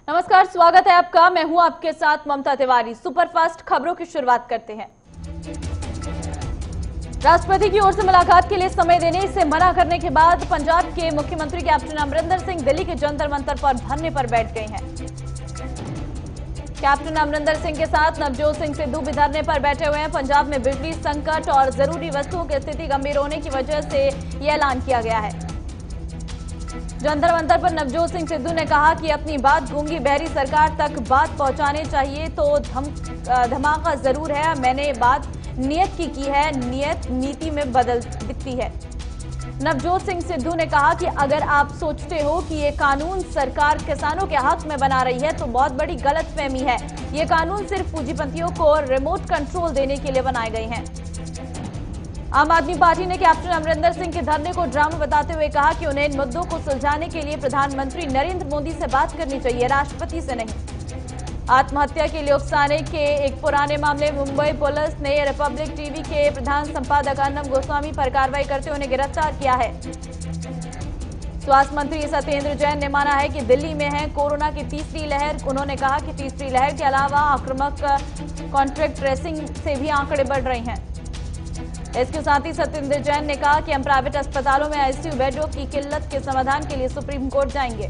नमस्कार, स्वागत है आपका। मैं हूं आपके साथ ममता तिवारी। सुपरफास्ट खबरों की शुरुआत करते हैं। राष्ट्रपति की ओर से मुलाकात के लिए समय देने से मना करने के बाद पंजाब के मुख्यमंत्री कैप्टन अमरिंदर सिंह दिल्ली के जंतर मंतर पर धरने पर बैठ गए हैं। कैप्टन अमरिंदर सिंह के साथ नवजोत सिंह सिद्धू भी धरने पर बैठे हुए हैं। पंजाब में बिजली संकट और जरूरी वस्तुओं की स्थिति गंभीर होने की वजह से यह ऐलान किया गया है। जंतर मंतर पर नवजोत सिंह सिद्धू ने कहा कि अपनी बात गूंगी बहरी सरकार तक बात पहुंचाने चाहिए तो धमाका जरूर है। मैंने बात नियत की है, नियत नीति में बदल दिखती है। नवजोत सिंह सिद्धू ने कहा कि अगर आप सोचते हो कि ये कानून सरकार किसानों के हक में बना रही है तो बहुत बड़ी गलतफहमी है। ये कानून सिर्फ पूंजीपतियों को रिमोट कंट्रोल देने के लिए बनाए गए हैं। आम आदमी पार्टी ने कैप्टन अमरिंदर सिंह के धरने को ड्रामा बताते हुए कहा कि उन्हें इन मुद्दों को सुलझाने के लिए प्रधानमंत्री नरेंद्र मोदी से बात करनी चाहिए, राष्ट्रपति से नहीं। आत्महत्या के लिए उकसाने के एक पुराने मामले में मुंबई पुलिस ने रिपब्लिक टीवी के प्रधान संपादक अर्नब गोस्वामी पर कार्रवाई करते हुए उन्हें गिरफ्तार किया है। स्वास्थ्य मंत्री सत्येंद्र जैन ने माना है कि दिल्ली में है कोरोना की तीसरी लहर। उन्होंने कहा कि तीसरी लहर के अलावा आक्रामक कॉन्ट्रैक्ट ट्रेसिंग से भी आंकड़े बढ़ रहे हैं। इसके साथ ही सत्येंद्र जैन ने कहा कि हम प्राइवेट अस्पतालों में आईसीयू बेडों की किल्लत के समाधान के लिए सुप्रीम कोर्ट जाएंगे।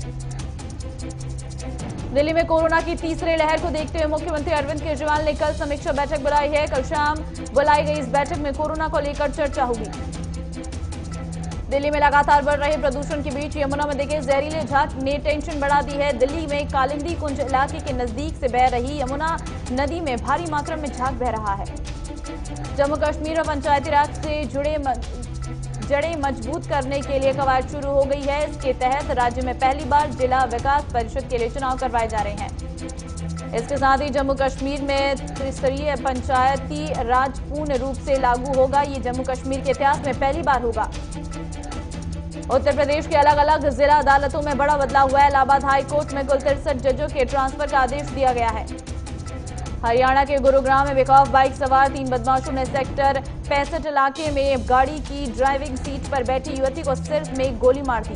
दिल्ली में कोरोना की तीसरी लहर को देखते हुए मुख्यमंत्री अरविंद केजरीवाल ने कल समीक्षा बैठक बुलाई है। कल शाम बुलाई गई इस बैठक में कोरोना को लेकर चर्चा होगी। दिल्ली में लगातार बढ़ रहे प्रदूषण के बीच यमुना में दिखे जहरीले झाग ने टेंशन बढ़ा दी है। दिल्ली में कालिंदी कुंज इलाके के नजदीक से बह रही यमुना नदी में भारी मात्रा में झाग बह रहा है। जम्मू कश्मीर और पंचायती राज से जड़ें मजबूत करने के लिए कवायद शुरू हो गई है। इसके तहत राज्य में पहली बार जिला विकास परिषद के लिए चुनाव करवाए जा रहे हैं। इसके साथ ही जम्मू कश्मीर में त्रिस्तरीय पंचायती राज पूर्ण रूप से लागू होगा। ये जम्मू कश्मीर के इतिहास में पहली बार होगा। उत्तर प्रदेश के अलग अलग जिला अदालतों में बड़ा बदलाव हुआ है। इलाहाबाद हाई कोर्ट में कुल 63 जजों के ट्रांसफर का आदेश दिया गया है। हरियाणा के गुरुग्राम में बेखौफ बाइक सवार 3 बदमाशों ने सेक्टर 65 इलाके में गाड़ी की ड्राइविंग सीट पर बैठी युवती को सिर में गोली मार दी।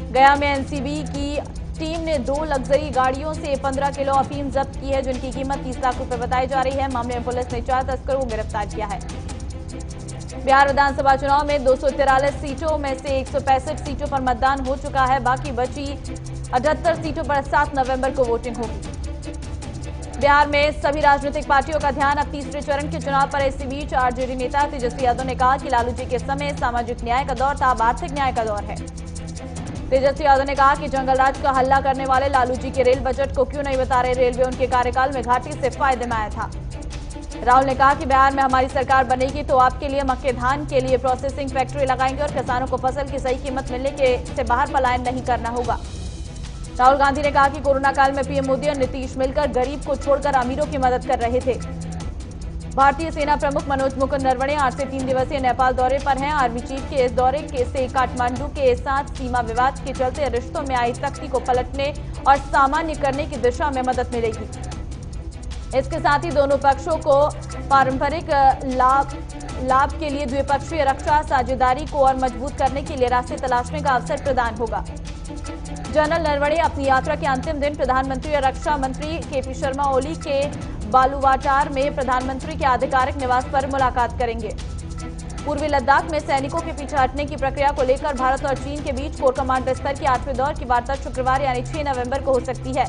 गया में एनसीबी की टीम ने 2 लग्जरी गाड़ियों से 15 किलो अफीम जब्त की है, जिनकी कीमत 30 लाख रुपए बताई जा रही है। मामले में पुलिस ने 4 तस्करों को गिरफ्तार किया है। बिहार विधानसभा चुनाव में 243 सीटों में से 165 सीटों पर मतदान हो चुका है। बाकी बची 78 सीटों पर 7 नवंबर को वोटिंग होगी। बिहार में सभी राजनीतिक पार्टियों का ध्यान अब तीसरे चरण के चुनाव पर है। इसी बीच आरजेडी नेता तेजस्वी यादव ने कहा कि लालू जी के समय सामाजिक न्याय का दौर था, अब आर्थिक न्याय का दौर है। तेजस्वी यादव ने कहा कि जंगल राज का हल्ला करने वाले लालू जी के रेल बजट को क्यों नहीं बता रहे। रेलवे उनके कार्यकाल में घाटी से फायदे में आया था। राहुल ने कहा कि बिहार में हमारी सरकार बनेगी तो आपके लिए मक्के धान के लिए प्रोसेसिंग फैक्ट्री लगाएंगे और किसानों को फसल की सही कीमत मिलने के से बाहर पलायन नहीं करना होगा। राहुल गांधी ने कहा कि कोरोना काल में पीएम मोदी और नीतीश मिलकर गरीब को छोड़कर अमीरों की मदद कर रहे थे। भारतीय सेना प्रमुख मनोज मुकुंद नरवणे आज से 3 दिवसीय नेपाल दौरे पर हैं। आर्मी चीफ के इस दौरे से काठमांडू के साथ सीमा विवाद के चलते रिश्तों में आई तख्ती को पलटने और सामान्य करने की दिशा में मदद मिलेगी। इसके साथ ही दोनों पक्षों को पारंपरिक लाभ के लिए द्विपक्षीय रक्षा साझेदारी को और मजबूत करने के लिए रास्ते तलाशने का अवसर प्रदान होगा। जनरल नरवणे अपनी यात्रा के अंतिम दिन प्रधानमंत्री और रक्षा मंत्री केपी शर्मा ओली के बालूवाटार में प्रधानमंत्री के आधिकारिक निवास पर मुलाकात करेंगे। पूर्वी लद्दाख में सैनिकों के पीछे हटने की प्रक्रिया को लेकर भारत और चीन के बीच कोर कमांडर स्तर की 8वें दौर की वार्ता शुक्रवार यानी 6 नवंबर को हो सकती है।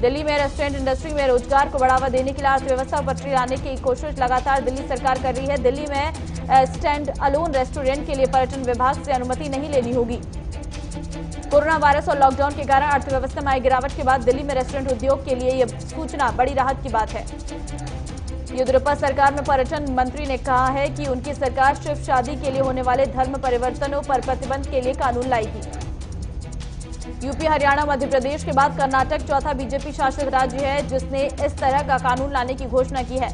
दिल्ली में रेस्टोरेंट इंडस्ट्री में रोजगार को बढ़ावा देने के लिए अर्थव्यवस्था पर पटरी लाने की कोशिश लगातार दिल्ली सरकार कर रही है। दिल्ली में स्टैंड अलोन रेस्टोरेंट के लिए पर्यटन विभाग से अनुमति नहीं लेनी होगी। कोरोना वायरस और लॉकडाउन के कारण अर्थव्यवस्था में आई गिरावट के बाद दिल्ली में रेस्टोरेंट उद्योग के लिए यह सूचना बड़ी राहत की बात है। येदियुरप्पा सरकार में पर्यटन मंत्री ने कहा है कि उनकी सरकार सिर्फ शादी के लिए होने वाले धर्म परिवर्तनों पर प्रतिबंध के लिए कानून लाएगी। यूपी, हरियाणा, मध्य प्रदेश के बाद कर्नाटक चौथा बीजेपी शासित राज्य है जिसने इस तरह का कानून लाने की घोषणा की है।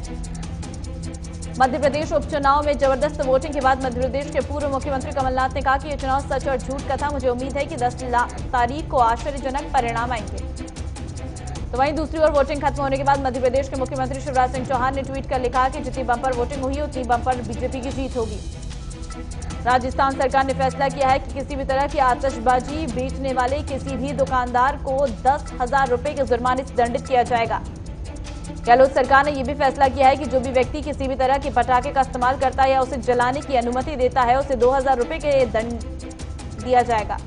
मध्य प्रदेश उपचुनाव में जबरदस्त वोटिंग के बाद मध्य प्रदेश के पूर्व मुख्यमंत्री कमलनाथ ने कहा कि यह चुनाव सच और झूठ का था। मुझे उम्मीद है कि 10 तारीख को आश्चर्यजनक परिणाम आएंगे। तो वहीं दूसरी ओर वोटिंग खत्म होने के बाद मध्य प्रदेश के मुख्यमंत्री शिवराज सिंह चौहान ने ट्वीट कर लिखा कि जितनी बंपर वोटिंग हुई उतनी बंपर बीजेपी की जीत होगी। राजस्थान सरकार ने फैसला किया है कि किसी भी तरह की आतिशबाजी बेचने वाले किसी भी दुकानदार को 10,000 रुपए के जुर्माने से दंडित किया जाएगा। गहलोत सरकार ने यह भी फैसला किया है कि जो भी व्यक्ति किसी भी तरह के पटाखे का इस्तेमाल करता है या उसे जलाने की अनुमति देता है उसे 2,000 रुपए के दंड दिया जाएगा।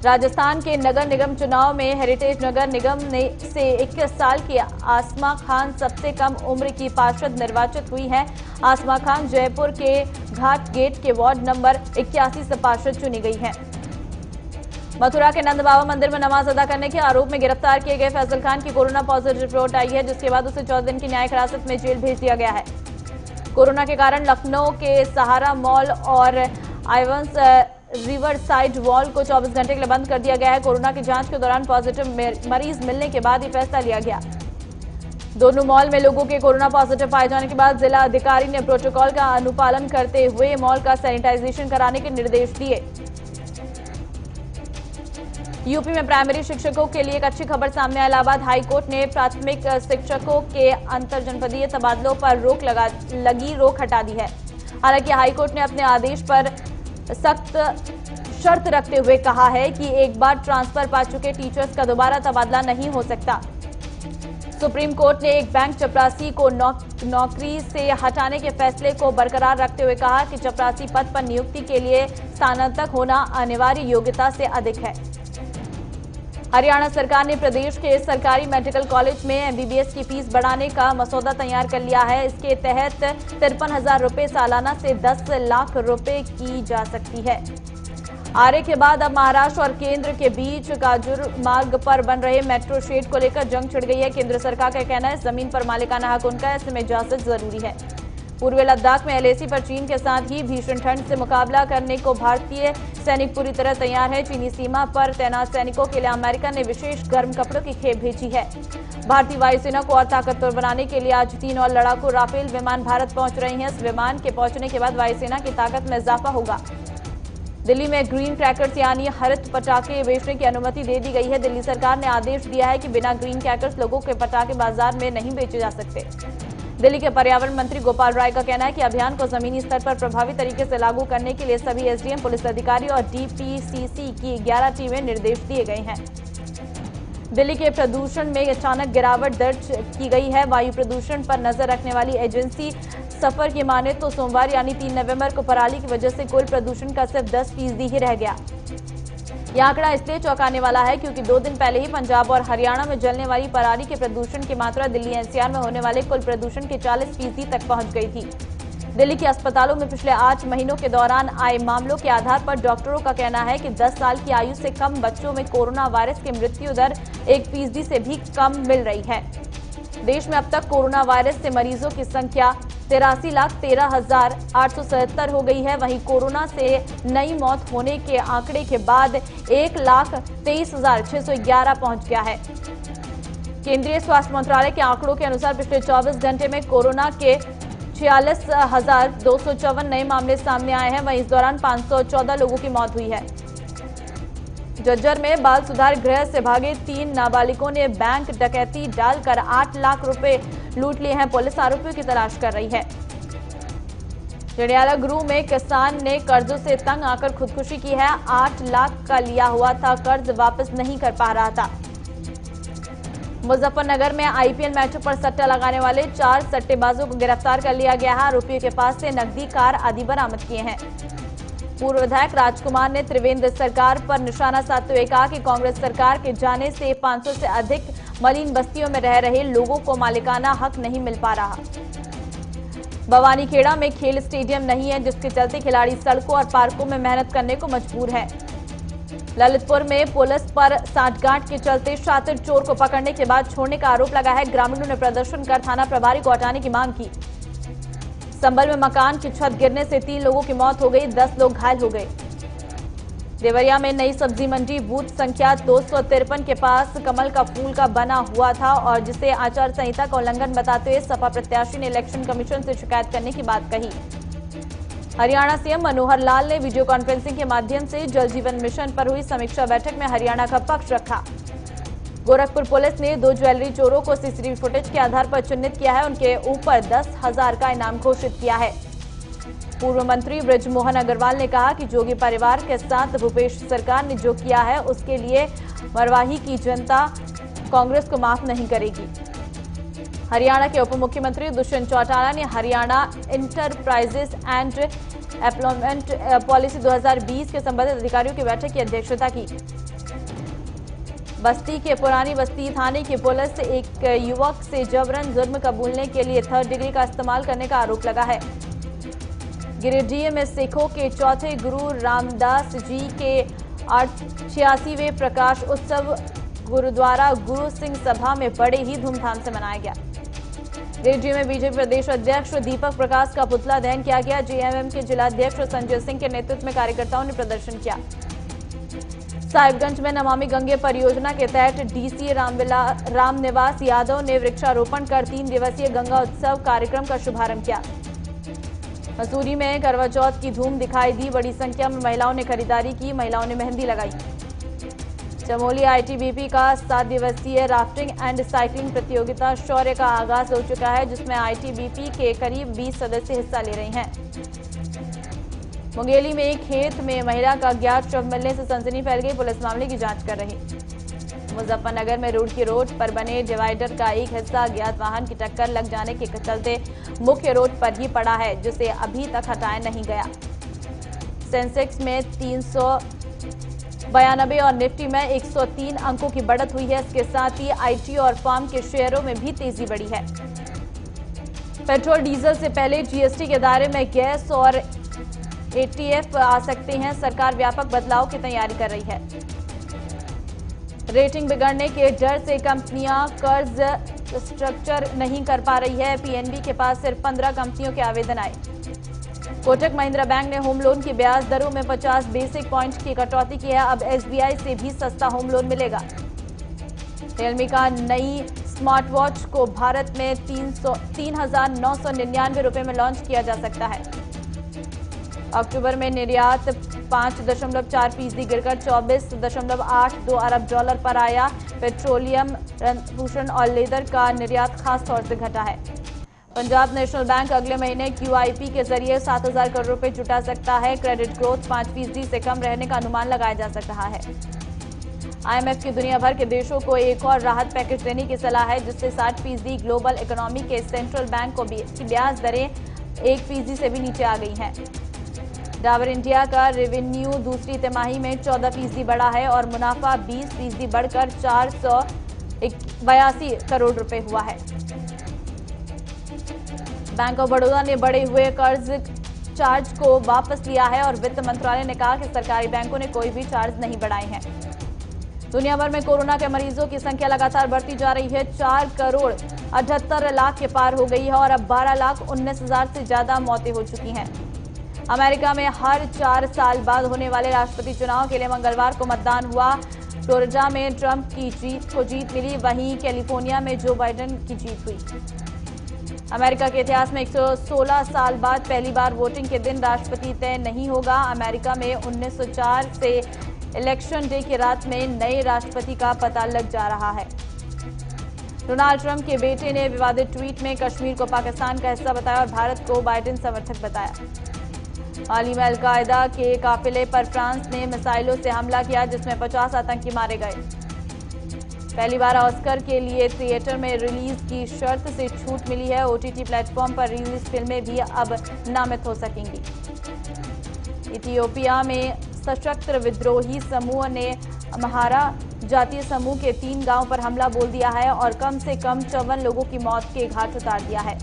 राजस्थान के नगर निगम चुनाव में हेरिटेज नगर निगम से 21 साल की आसमा खान सबसे कम उम्र की पार्षद निर्वाचित हुई हैं। आसमा खान जयपुर के घाट गेट के वार्ड नंबर 81 से पार्षद चुनी गई हैं। मथुरा के नंद बाबा मंदिर में नमाज अदा करने के आरोप में गिरफ्तार किए गए फैजल खान की कोरोना पॉजिटिव रिपोर्ट आई है, जिसके बाद उसे 14 दिन की न्यायिक हिरासत में जेल भेज दिया गया है। कोरोना के कारण लखनऊ के सहारा मॉल और आइवंस रिवर साइड वॉल को 24 घंटे के लिए बंद कर दिया गया है। कोरोना की जांच के दौरान पॉजिटिव मरीज मिलने के बाद ये फैसला लिया गया। दोनों मॉल में लोगों के कोरोना पॉजिटिव पाए जाने के बाद जिला अधिकारी ने प्रोटोकॉल का अनुपालन करते हुए मॉल का सैनिटाइजेशन कराने के निर्देश दिए। यूपी में प्राइमरी शिक्षकों के लिए एक अच्छी खबर सामने आई। इलाहाबाद हाईकोर्ट ने प्राथमिक शिक्षकों के अंतरजनपदीय तबादलों पर लगी रोक हटा दी है। हालांकि हाईकोर्ट ने अपने आदेश पर सख्त शर्त रखते हुए कहा है कि एक बार ट्रांसफर पा चुके टीचर्स का दोबारा तबादला नहीं हो सकता। सुप्रीम कोर्ट ने एक बैंक चपरासी को नौकरी से हटाने के फैसले को बरकरार रखते हुए कहा कि चपरासी पद पर नियुक्ति के लिए स्नातक होना अनिवार्य योग्यता से अधिक है। हरियाणा सरकार ने प्रदेश के सरकारी मेडिकल कॉलेज में एमबीबीएस की फीस बढ़ाने का मसौदा तैयार कर लिया है। इसके तहत 53,000 रुपए सालाना से 10 लाख रुपए की जा सकती है। आरए के बाद अब महाराष्ट्र और केंद्र के बीच गाजुर मार्ग पर बन रहे मेट्रो शेड को लेकर जंग छिड़ गई है। केंद्र सरकार का कहना है जमीन पर मालिकाना हक उनका है, ऐसे में इजाजत जरूरी है। पूर्वी लद्दाख में एलएसी पर चीन के साथ ही भीषण ठंड से मुकाबला करने को भारतीय सैनिक पूरी तरह तैयार है। चीनी सीमा पर तैनात सैनिकों के लिए अमेरिका ने विशेष गर्म कपड़ों की खेप भेजी है। भारतीय वायुसेना को और ताकतवर बनाने के लिए आज 3 और लड़ाकू राफेल विमान भारत पहुंच रहे हैं। इस विमान के पहुंचने के बाद वायुसेना की ताकत में इजाफा होगा। दिल्ली में ग्रीन क्रैकर्स यानी हरित पटाखे बेचने की अनुमति दे दी गई है। दिल्ली सरकार ने आदेश दिया है कि बिना ग्रीन क्रैकर्स लोगों के पटाखे बाजार में नहीं बेचे जा सकते। दिल्ली के पर्यावरण मंत्री गोपाल राय का कहना है कि अभियान को जमीनी स्तर पर प्रभावी तरीके से लागू करने के लिए सभी एसडीएम, पुलिस अधिकारी और डीपीसीसी की 11 टीमें निर्देश दिए गए हैं। दिल्ली के प्रदूषण में अचानक गिरावट दर्ज की गई है। वायु प्रदूषण पर नजर रखने वाली एजेंसी सफर की माने तो सोमवार यानी 3 नवंबर को पराली की वजह से कुल प्रदूषण का सिर्फ 10% ही रह गया। यह आंकड़ा इसलिए चौंकाने वाला है क्योंकि 2 दिन पहले ही पंजाब और हरियाणा में जलने वाली पराली के प्रदूषण की मात्रा दिल्ली एनसीआर में होने वाले कुल प्रदूषण के 40% तक पहुंच गई थी। दिल्ली के अस्पतालों में पिछले 8 महीनों के दौरान आए मामलों के आधार पर डॉक्टरों का कहना है कि 10 साल की आयु से कम बच्चों में कोरोना वायरस की मृत्यु दर 1% से भी कम मिल रही है। देश में अब तक कोरोना वायरस से मरीजों की संख्या 83,13,877 हो गई है। वहीं कोरोना से नई मौत होने के आंकड़े के बाद 1,23,611 पहुंच गया है। केंद्रीय स्वास्थ्य मंत्रालय के आंकड़ों के अनुसार पिछले 24 घंटे में कोरोना के 46,254 नए मामले सामने आए हैं। वहीं इस दौरान 514 लोगों की मौत हुई है। झज्जर में बाल सुधार गृह से भागे 3 नाबालिगों ने बैंक डकैती डालकर 8 लाख रुपए लूट लिए हैं। पुलिस आरोपियों की तलाश कर रही है। जड़ियाला गुरु में किसान ने कर्जों से तंग आकर खुदकुशी की है। 8 लाख का लिया हुआ था कर्ज वापस नहीं कर पा रहा था। मुजफ्फरनगर में आईपीएल मैचों पर सट्टा लगाने वाले 4 सट्टेबाजों को गिरफ्तार कर लिया गया है। आरोपियों के पास से नकदी, कार आदि बरामद किए हैं। पूर्व विधायक राजकुमार ने त्रिवेंद्र सरकार पर निशाना साधते हुए कहा कि कांग्रेस सरकार के जाने से 500 से अधिक मलिन बस्तियों में रह रहे लोगों को मालिकाना हक नहीं मिल पा रहा। भवानीखेड़ा में खेल स्टेडियम नहीं है, जिसके चलते खिलाड़ी सड़कों और पार्कों में मेहनत करने को मजबूर है। ललितपुर में पुलिस पर सांठगांठ के चलते शातिर चोर को पकड़ने के बाद छोड़ने का आरोप लगा है। ग्रामीणों ने प्रदर्शन कर थाना प्रभारी को हटाने की मांग की। संभल में मकान की छत गिरने से 3 लोगों की मौत हो गई, 10 लोग घायल हो गए। देवरिया में नई सब्जी मंडी बूथ संख्या 253 के पास कमल का फूल का बना हुआ था और जिसे आचार संहिता का उल्लंघन बताते हुए सपा प्रत्याशी ने इलेक्शन कमीशन से शिकायत करने की बात कही। हरियाणा सीएम मनोहर लाल ने वीडियो कॉन्फ्रेंसिंग के माध्यम से जल जीवन मिशन पर हुई समीक्षा बैठक में हरियाणा का पक्ष रखा। गोरखपुर पुलिस ने 2 ज्वेलरी चोरों को सीसीटीवी फुटेज के आधार पर चिन्हित किया है। उनके ऊपर 10,000 का इनाम घोषित किया है। पूर्व मंत्री बृजमोहन अग्रवाल ने कहा कि जोगी परिवार के साथ भूपेश सरकार ने जो किया है उसके लिए मरवाही की जनता कांग्रेस को माफ नहीं करेगी। हरियाणा के उप मुख्यमंत्री दुष्यंत चौटाला ने Haryana enterprises and employment policy 2020 के संबंधित अधिकारियों की बैठक की अध्यक्षता की। बस्ती के पुरानी बस्ती थाने की पुलिस से एक युवक से जबरन जुर्म कबूलने के लिए 3rd डिग्री का इस्तेमाल करने का आरोप लगा है। गिरिडीह में सिखों के चौथे गुरु रामदास जी के 86वें प्रकाश उत्सव गुरुद्वारा गुरु सिंह सभा में बड़े ही धूमधाम से मनाया गया। गिरिडीह में बीजेपी प्रदेश अध्यक्ष दीपक प्रकाश का पुतला दहन किया गया। जेएमएम के जिलाध्यक्ष संजय सिंह के नेतृत्व में कार्यकर्ताओं ने प्रदर्शन किया। साहिबगंज में नमामि गंगे परियोजना के तहत डीसी रामनिवास यादव ने वृक्षारोपण कर 3 दिवसीय गंगा उत्सव कार्यक्रम का शुभारंभ किया। मसूरी में करवा चौथ की धूम दिखाई दी। बड़ी संख्या में महिलाओं ने खरीदारी की। महिलाओं ने मेहंदी लगाई। चमोली आईटीबीपी का 7 दिवसीय राफ्टिंग एंड साइकिलिंग प्रतियोगिता शौर्य का आगाज हो चुका है, जिसमें आईटीबीपी के करीब 20 सदस्य हिस्सा ले रहे हैं। मुंगेली में एक खेत में महिला का अज्ञात शव मिलने से सनसनी फैल गई। पुलिस मामले की जांच कर रही। मुजफ्फरनगर में रुड़की रोड पर बने डिवाइडर का एक हिस्सा अज्ञात वाहन की टक्कर लग जाने के चलते मुख्य रोड पर ही पड़ा है, जिसे अभी तक हटाया नहीं गया। सेंसेक्स में 392 और निफ्टी में 103 अंकों की बढ़त हुई है। इसके साथ ही आईटी और फार्म के शेयरों में भी तेजी बढ़ी है। पेट्रोल डीजल से पहले जीएसटी के दायरे में गैस और एटीएफ आ सकते हैं। सरकार व्यापक बदलाव की तैयारी कर रही है। रेटिंग बिगड़ने के डर से कंपनियां कर्ज स्ट्रक्चर नहीं कर पा रही है। पीएनबी के पास सिर्फ 15 कंपनियों के आवेदन आए। कोटक महिंद्रा बैंक ने होम लोन की ब्याज दरों में 50 बेसिक पॉइंट की कटौती की है। अब एसबीआई से भी सस्ता होम लोन मिलेगा। रियलमी का नई स्मार्ट वॉच को भारत में 3,999 रुपए में लॉन्च किया जा सकता है। अक्टूबर में निर्यात 5.4% गिरकर 24.82 अरब डॉलर पर आया। पेट्रोलियम, रत्नभूषण और लेदर का निर्यात खास तौर से घटा है। पंजाब नेशनल बैंक अगले महीने क्यूआईपी के जरिए 7,000 करोड़ रुपए जुटा सकता है। क्रेडिट ग्रोथ 5% से कम रहने का अनुमान लगाया जा सकता है। आईएमएफ की दुनिया भर के देशों को एक और राहत पैकेज देने की सलाह है, जिससे 60% ग्लोबल इकोनॉमी के सेंट्रल बैंक को ब्याज दरें 1% से भी नीचे आ गई हैं। डाबर इंडिया का रेवेन्यू दूसरी तिमाही में 14% बढ़ा है और मुनाफा 20% बढ़कर 482 करोड़ रुपए हुआ है। बैंक ऑफ बड़ौदा ने बढ़े हुए कर्ज चार्ज को वापस लिया है और वित्त मंत्रालय ने कहा कि सरकारी बैंकों ने कोई भी चार्ज नहीं बढ़ाए हैं। दुनिया भर में कोरोना के मरीजों की संख्या लगातार बढ़ती जा रही है। 4,78,00,000 के पार हो गई है और अब 12,19,000 से ज्यादा मौतें हो चुकी हैं। अमेरिका में हर 4 साल बाद होने वाले राष्ट्रपति चुनाव के लिए मंगलवार को मतदान हुआ। फ्लोरिडा में ट्रंप की जीत मिली, वहीं कैलिफोर्निया में जो बाइडेन की जीत हुई। अमेरिका के इतिहास में 116 साल बाद पहली बार वोटिंग के दिन राष्ट्रपति तय नहीं होगा। अमेरिका में 1904 से इलेक्शन डे की रात में नए राष्ट्रपति का पता लग जा रहा है। डोनाल्ड ट्रंप के बेटे ने विवादित ट्वीट में कश्मीर को पाकिस्तान का हिस्सा बताया और भारत को बाइडेन समर्थक बताया। हाल ही में अलकायदा के काफिले पर फ्रांस ने मिसाइलों से हमला किया, जिसमें 50 आतंकी मारे गए। पहली बार ऑस्कर के लिए थिएटर में रिलीज की शर्त से छूट मिली है। ओटीटी प्लेटफॉर्म पर रिलीज फिल्में भी अब नामित हो सकेंगी। इथियोपिया में सशस्त्र विद्रोही समूह ने अम्हारा जातीय समूह के 3 गांव पर हमला बोल दिया है और कम से कम 54 लोगों की मौत के घाट उतार दिया है।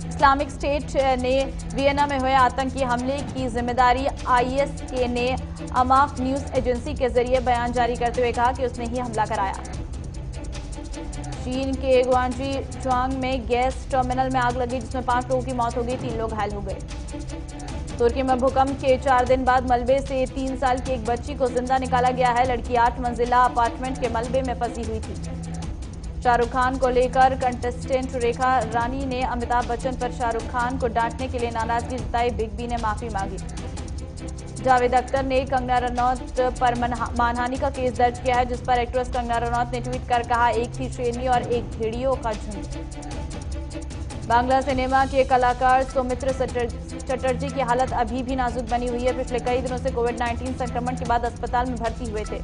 इस्लामिक स्टेट ने वियना में हुए आतंकी हमले की जिम्मेदारी आईएस ने अमाफ न्यूज एजेंसी के जरिए बयान जारी करते हुए कहा कि उसने ही हमला कराया। चीन के गुआंजी जुआंग में गैस टर्मिनल में आग लगी, जिसमें 5 लोगों की मौत हो गई, 3 लोग घायल हो गए। तुर्की में भूकंप के 4 दिन बाद मलबे से 3 साल की एक बच्ची को जिंदा निकाला गया है। लड़की 8 मंजिला अपार्टमेंट के मलबे में फंसी हुई थी। शाहरुख खान को लेकर कंटेस्टेंट रेखा रानी ने अमिताभ बच्चन पर शाहरुख खान को डांटने के लिए नाराजगी जताई। बिग बी ने माफी मांगी। जावेद अख्तर ने कंगना रनौत पर मानहानि का केस दर्ज किया है, जिस पर एक्ट्रेस कंगना रनौत ने ट्वीट कर कहा, एक थी शेरनी और एक भेड़ियों का झुंड। बांग्ला सिनेमा के कलाकार सौमित्र चटर्जी की हालत अभी भी नाजुक बनी हुई है। पिछले कई दिनों से कोविड-19 संक्रमण के बाद अस्पताल में भर्ती हुए थे।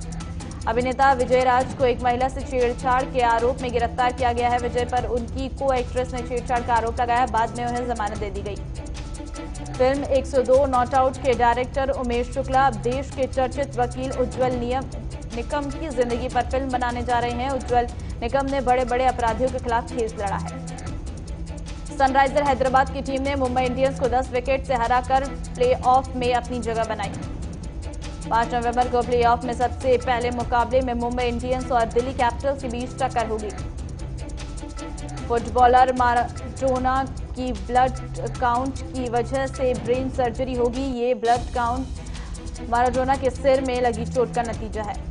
अभिनेता विजय राज को एक महिला से छेड़छाड़ के आरोप में गिरफ्तार किया गया है। विजय पर उनकी को एक्ट्रेस ने छेड़छाड़ का आरोप लगाया, बाद में उन्हें जमानत दे दी गई। फिल्म 102 नॉट आउट के डायरेक्टर उमेश शुक्ला अब देश के चर्चित वकील उज्ज्वल निकम की जिंदगी पर फिल्म बनाने जा रहे हैं। उज्ज्वल निकम ने बड़े बड़े अपराधियों के खिलाफ केस लड़ा है। सनराइजर हैदराबाद की टीम ने मुंबई इंडियंस को 10 विकेट से हराकर प्लेऑफ में अपनी जगह बनाई। 5 नवंबर को प्लेऑफ में सबसे पहले मुकाबले में मुंबई इंडियंस और दिल्ली कैपिटल्स के बीच टक्कर होगी। फुटबॉलर माराडोना की ब्लड काउंट की वजह से ब्रेन सर्जरी होगी। ये ब्लड काउंट माराडोना के सिर में लगी चोट का नतीजा है।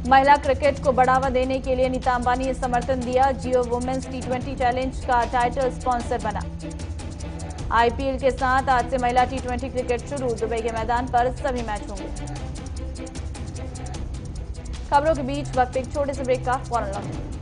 महिला क्रिकेट को बढ़ावा देने के लिए नीता अंबानी ने समर्थन दिया। जियो वुमेन्स T20 चैलेंज का टाइटल स्पॉन्सर बना। आईपीएल के साथ आज से महिला T20 क्रिकेट शुरू। दुबई के मैदान पर सभी मैच होंगे। खबरों के बीच वक्त एक छोटे से ब्रेक का फौरन लौटेंगे।